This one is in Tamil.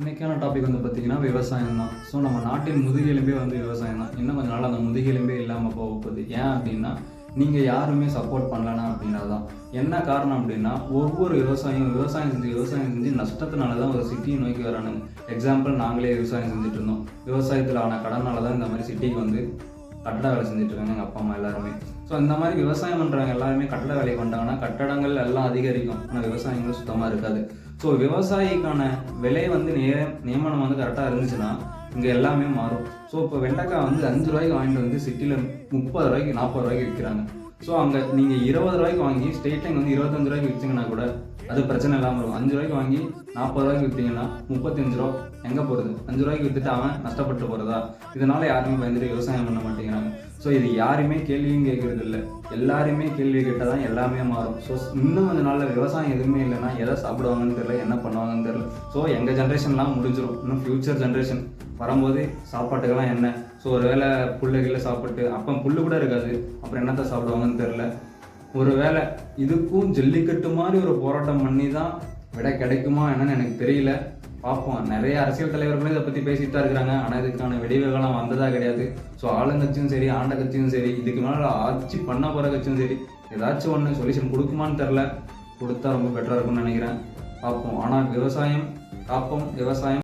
இன்றைக்கான டாபிக் வந்து பார்த்திங்கன்னா விவசாயம் தான். ஸோ நம்ம நாட்டின் முதுகெலும்பே வந்து விவசாயம் தான். இன்னும் கொஞ்சம் நாள் அந்த முதுகெலும்பே இல்லாமல் போக போகுது. ஏன் அப்படின்னா, நீங்கள் யாருமே சப்போர்ட் பண்ணலனா அப்படின்னா தான். என்ன காரணம் அப்படின்னா, ஒவ்வொரு விவசாயம் செஞ்சு நஷ்டத்தினால தான் ஒரு சிட்டியை நோக்கி வரானுங்க. எக்ஸாம்பிள், நாங்களே விவசாயம் செஞ்சுட்டு இருந்தோம். விவசாயத்தில் ஆன கடனால தான் இந்த மாதிரி சிட்டிக்கு வந்து கட்டட வேலை செஞ்சுட்டு இருக்காங்க எங்கள் அப்பா அம்மா எல்லாருமே. ஸோ இந்த மாதிரி விவசாயம் பண்ணுறவங்க எல்லாருமே கட்டட வேலைக்கு வந்தாங்கன்னா கட்டடங்கள் எல்லாம் அதிகரிக்கும், ஆனால் விவசாயங்கள் சுத்தமாக இருக்காது. ஸோ விவசாயிக்கான விலை வந்து நியமனம் வந்து கரெக்டாக இருந்துச்சுன்னா இங்கே எல்லாமே மாறும். ஸோ இப்போ வெண்டைக்காய் வந்து 5 ரூபாய்க்கு வாங்கிட்டு வந்து சிட்டியில் 30 ரூபாய்க்கு 40 ரூபாய்க்கு விற்கிறாங்க. ஸோ அங்கே நீங்கள் 20 ரூபாய்க்கு வாங்கி ஸ்ட்ரெயிட் லைன் வந்து 25 ரூபாய்க்கு விற்றீங்கன்னா கூட அது பிரச்சனை இல்லாமல் இருக்கும். 5 ரூபாய்க்கு வாங்கி 40 ரூபாய்க்கு விற்றீங்கன்னா 35 ரூபா எங்கே போகிறது? 5 ரூபாய்க்கு விற்றுட்டு அவன் நஷ்டப்பட்டு போகிறதா? இதனால் யாருமே பயந்துட்டு விவசாயம் பண்ண மாட்டேங்கிறாங்க. ஸோ இது யாருமே கேள்வியும் கேட்குறது இல்லை. எல்லாருமே கேள்வி கேட்டால் தான் எல்லாமே மாறும். ஸோ இன்னும் கொஞ்ச நாளில் விவசாயம் எதுவுமே இல்லைன்னா எதை சாப்பிடுவாங்கன்னு தெரியல, என்ன பண்ணுவாங்கன்னு தெரியல. ஸோ எங்கள் ஜென்ரேஷன்லாம் முடிஞ்சிடும். இன்னும் ஃப்யூச்சர் ஜென்ரேஷன் வரும்போது சாப்பாட்டுக்கெல்லாம் என்ன? ஸோ ஒரு வேளை புல்லுகளில் சாப்பிட்டு அப்போ புல்லு கூட இருக்காது, அப்புறம் என்னத்தை சாப்பிடுவாங்கன்னு தெரில. ஒரு வேளை இதுக்கும் ஜல்லிக்கட்டு மாதிரி ஒரு போராட்டம் பண்ணி தான் விடை கிடைக்குமா என்னன்னு எனக்கு தெரியல. பார்ப்போம். நிறைய அரசியல் தலைவர்களும் இதை பற்றி பேசிட்டு தான் இருக்கிறாங்க. ஆனால் இதுக்கான விடைவுகள்லாம் வந்ததா கிடையாது. ஸோ ஆளுங்கட்சியும் சரி, ஆண்ட கட்சியும் சரி, இதுக்கு மேலே ஆட்சி பண்ண போகிற கட்சியும் சரி, ஏதாச்சும் ஒன்று சொல்யூஷன் கொடுக்குமான்னு தெரில. கொடுத்தா ரொம்ப பெட்டராக இருக்கும்னு நினைக்கிறேன். பார்ப்போம். ஆனால் விவசாயம் காப்போம். விவசாயம்